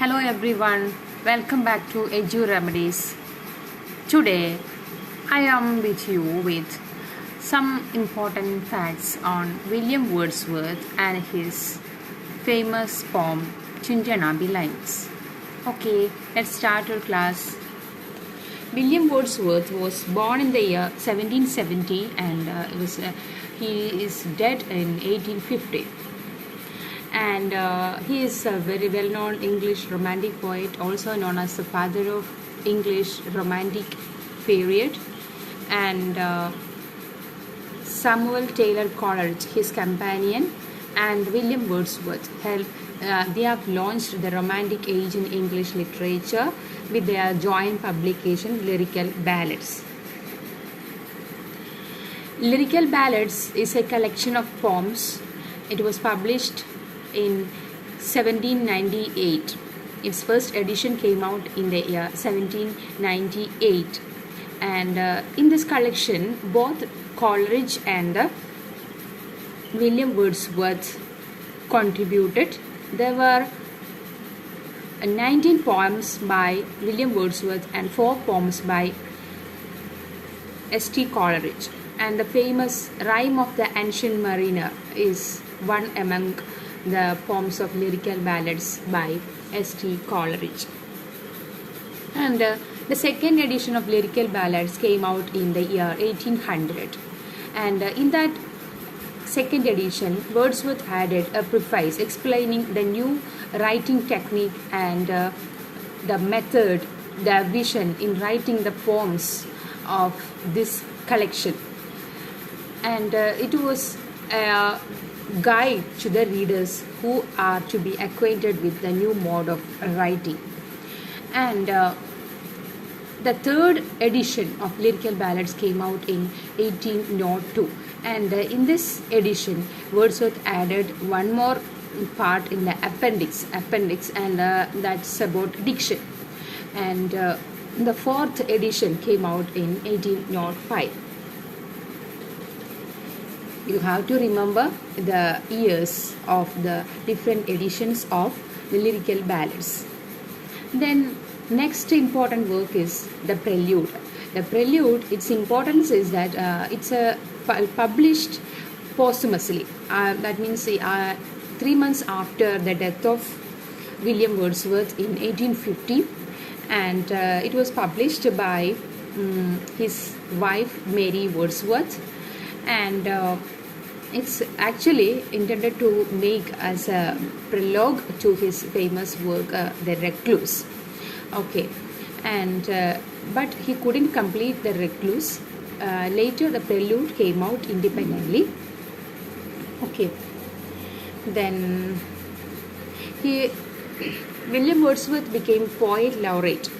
Hello everyone, welcome back to Edu Remedies. Today I am with you with some important facts on William Wordsworth and his famous poem Tintern Abbey lines. Okay, let's start our class. William Wordsworth was born in the year 1770 and he is dead in 1850. And he is a very well-known English romantic poet, also known as the father of English romantic period. And Samuel Taylor Coleridge, his companion, and William Wordsworth they have launched the Romantic Age in English literature with their joint publication Lyrical Ballads. Lyrical Ballads is a collection of poems. It was published in 1798. Its first edition came out in the year 1798, and in this collection both Coleridge and William Wordsworth contributed. There were 19 poems by William Wordsworth and 4 poems by St. Coleridge, and the famous Rime of the Ancient Mariner is one among the poems of Lyrical Ballads by St. Coleridge. And the second edition of Lyrical Ballads came out in the year 1800, and in that second edition Wordsworth added a preface explaining the new writing technique and the method, the vision in writing the poems of this collection, and it was a guide to the readers who are to be acquainted with the new mode of writing. And the third edition of Lyrical Ballads came out in 1802, and in this edition Wordsworth added one more part in the appendix, and that's about diction. And the fourth edition came out in 1805. You have to remember the years of the different editions of the Lyrical Ballads. Then next important work is the Prelude. The Prelude, its importance is that it's published posthumously. That means 3 months after the death of William Wordsworth in 1850, and it was published by his wife Mary Wordsworth, and it's actually intended to make as a prologue to his famous work The Recluse. Okay, and but he couldn't complete The Recluse. Later the Prelude came out independently. Okay, then William Wordsworth became poet laureate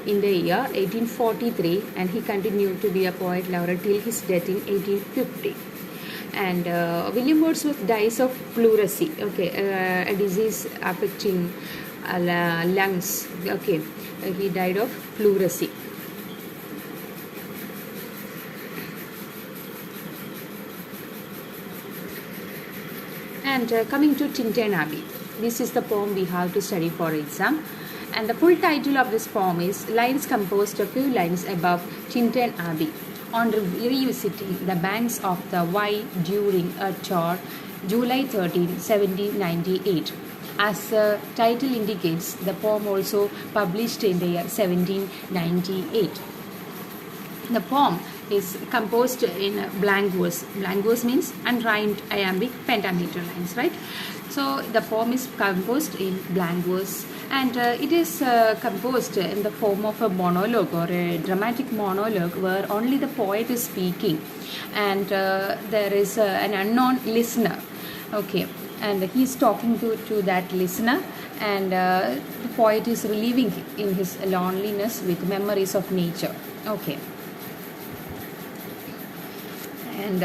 in the year 1843, and he continued to be a poet laureate till his death in 1850. And William Wordsworth dies of pleurisy, a disease affecting lungs. Okay, he died of pleurisy. And coming to Tintern Abbey, this is the poem we have to study for exam. And the full title of this poem is Lines Composed a Few Lines Above Tintern Abbey, on revisiting the banks of the Wye during a tour July 13, 1798. As the title indicates, the poem also published in the year 1798. The poem is composed in blank verse. Blank verse means unrhymed iambic pentameter lines, right? So the poem is composed in blank verse, and it is composed in the form of a monologue or a dramatic monologue where only the poet is speaking, and there is an unknown listener. Okay, and he is talking to that listener, and the poet is reliving in his loneliness with memories of nature. Okay, and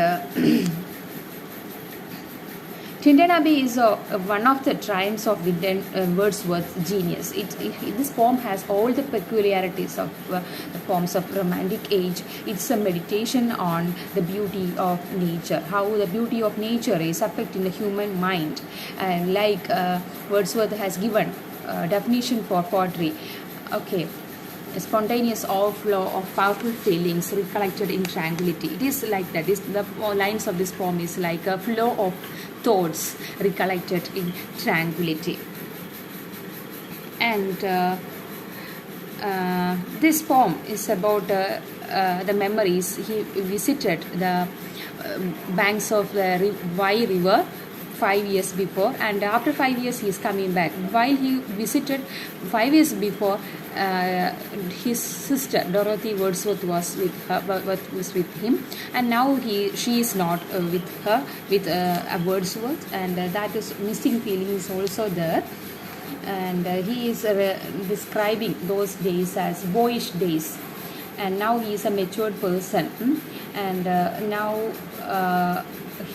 Tintern Abbey is one of the triumphs of Wordsworth's genius. This poem has all the peculiarities of the poems of Romantic Age. It's a meditation on the beauty of nature, how the beauty of nature is affecting the human mind, and like Wordsworth has given definition for poetry. Okay, a spontaneous overflow of powerful feelings recollected in tranquility. It is like that. The lines of this poem is like a flow of thoughts recollected in tranquility. And this poem is about the memories. He visited the banks of the Wye River 5 years before, and after 5 years he is coming back. While he visited 5 years before, his sister Dorothy Wordsworth was with him, and now she is not with her, with Wordsworth, and that is missing feeling is also there. And he is describing those days as boyish days, and now he is a matured person, and now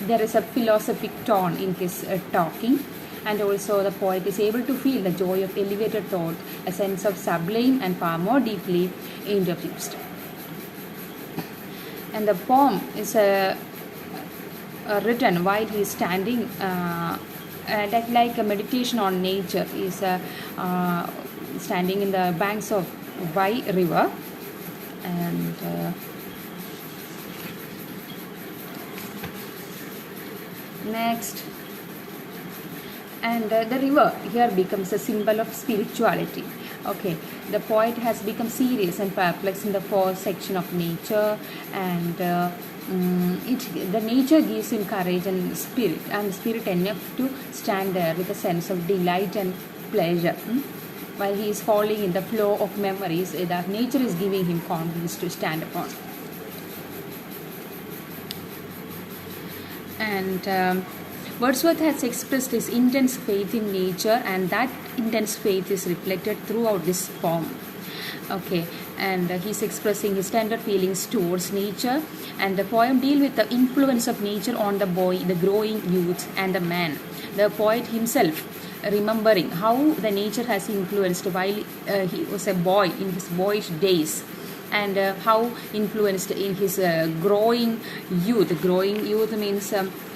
there is a philosophic tone in his talking, and also the poet is able to feel the joy of elevated thought, a sense of sublime and far more deeply introduced. And the poem is written while he is standing, like a meditation on nature. He is standing in the banks of Wye River, and next, and the river here becomes a symbol of spirituality. Okay, the poet has become serious and perplexed in the fourth section of nature, and the nature gives him courage and spirit enough to stand there with a sense of delight and pleasure. While he is falling in the flow of memories, that nature is giving him confidence to stand upon. And Wordsworth has expressed his intense faith in nature, and that intense faith is reflected throughout this poem. Okay, and he's expressing his tender feelings towards nature, and the poem deals with the influence of nature on the boy, the growing youth, and the man. The poet himself remembering how the nature has influenced while he was a boy in his boyish days, and how influenced in his growing youth. Growing youth means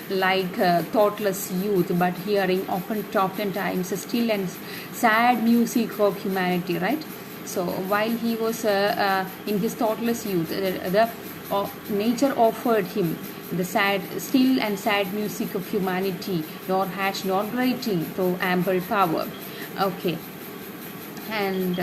like thoughtless youth, but hearing oftentimes still and sad music of humanity, right? So while he was in his thoughtless youth, the nature offered him the still and sad music of humanity, nor hash nor grating, though ample power. Okay, and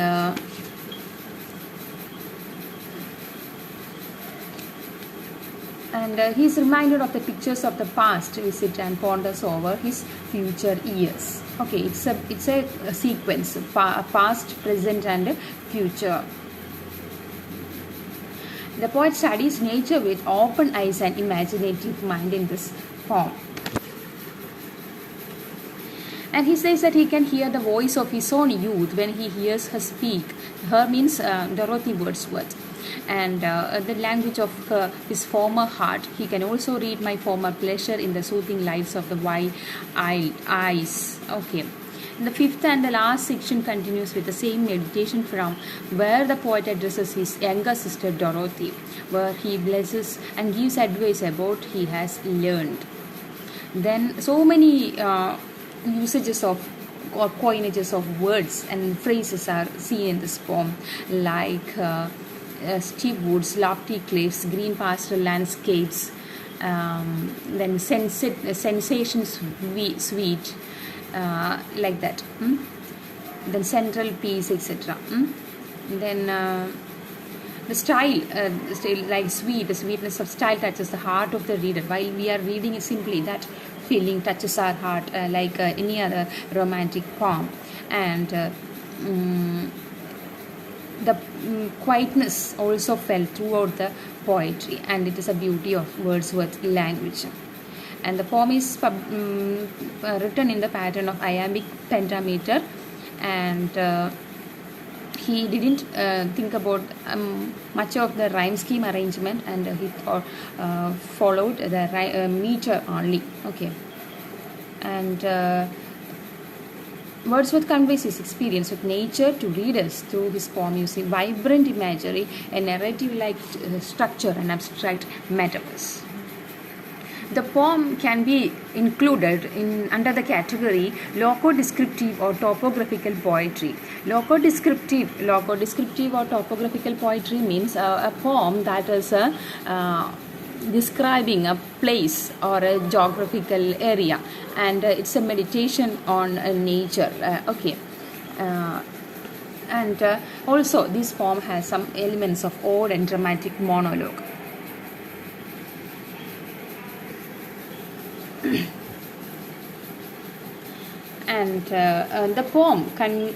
he is reminded of the pictures of the past, visit and ponders over his future years. Okay, it's a sequence, past, present, and future. The poet studies nature with open eyes and imaginative mind in this poem. And he says that he can hear the voice of his own youth when he hears her speak. Her means Dorothy Wordsworth. And the language of his former heart. He can also read my former pleasure in the soothing lights of the wide eyes. Okay. And the fifth and the last section continues with the same meditation from where the poet addresses his younger sister Dorothy, where he blesses and gives advice about he has learned. Then so many usages of or coinages of words and phrases are seen in this poem, like steep woods, lofty cliffs, green pastoral landscapes, then sensations sweet, like that. Then central peace, etc. Then the style like the sweetness of style touches the heart of the reader. While we are reading it simply, that feeling touches our heart like any other romantic poem. And the quietness also felt throughout the poetry, and it is a beauty of Wordsworth language. And the poem is written in the pattern of iambic pentameter, and he didn't think about much of the rhyme scheme arrangement, and he followed the meter only. Okay, and Wordsworth conveys his experience with nature to readers through his poem using vibrant imagery, a narrative-like structure, and abstract metaphors. The poem can be included under the category loco-descriptive or topographical poetry. Loco-descriptive or topographical poetry means a poem that is describing a place or a geographical area, and it's a meditation on nature. And also this poem has some elements of ode and dramatic monologue. And the poem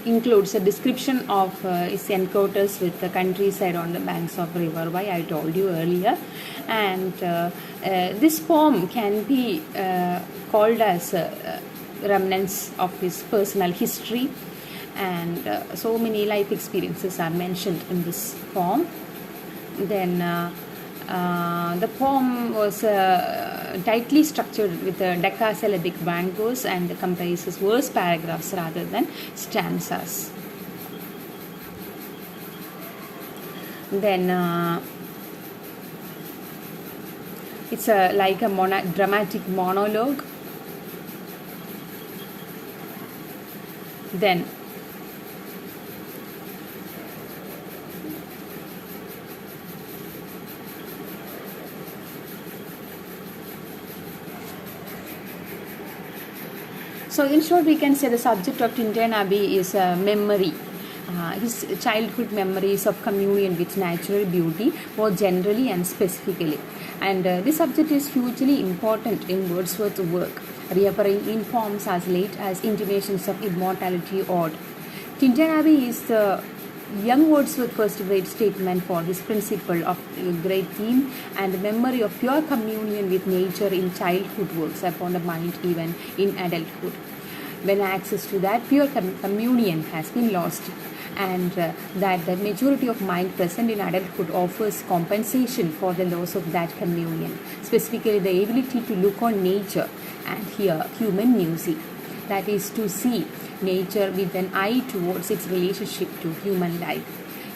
includes a description of his encounters with the countryside on the banks of river Wye, I told you earlier. And this poem can be called as remnants of his personal history, and so many life experiences are mentioned in this poem. Then the poem was tightly structured with decasyllabic bangos and comprises verse paragraphs rather than stanzas. Then it's like a dramatic monologue. Then so in short, we can say the subject of Tintern Abbey is memory. His childhood memories of communion with natural beauty, both generally and specifically. And this subject is hugely important in Wordsworth's work, reappearing in poems as late as Intimations of Immortality Ode. Tintern Abbey is the young Wordsworth's first great statement for his principle of great theme and memory of pure communion with nature in childhood works upon the mind even in adulthood, when access to that pure communion has been lost, and that the maturity of mind present in adulthood offers compensation for the loss of that communion, specifically the ability to look on nature and hear human music, that is to see nature with an eye towards its relationship to human life.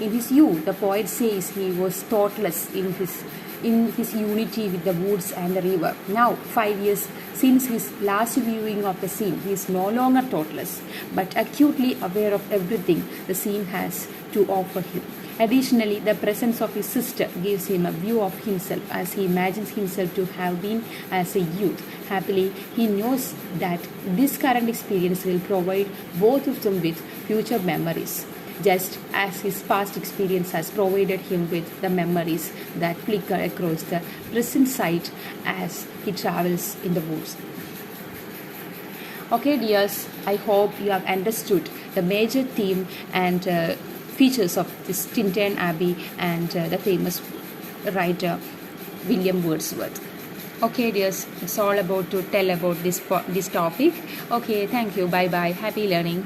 In his youth, the poet says he was thoughtless in his unity with the woods and the river. Now, 5 years since his last viewing of the scene, he is no longer thoughtless, but acutely aware of everything the scene has to offer him. Additionally, the presence of his sister gives him a view of himself as he imagines himself to have been as a youth. Happily, he knows that this current experience will provide both of them with future memories, just as his past experience has provided him with the memories that flicker across the present sight as he travels in the woods. Okay, dears, I hope you have understood the major theme and features of this Tintern Abbey and the famous writer William Wordsworth. Okay, dears, it's all about to tell about this topic. Okay, thank you. Bye bye. Happy learning.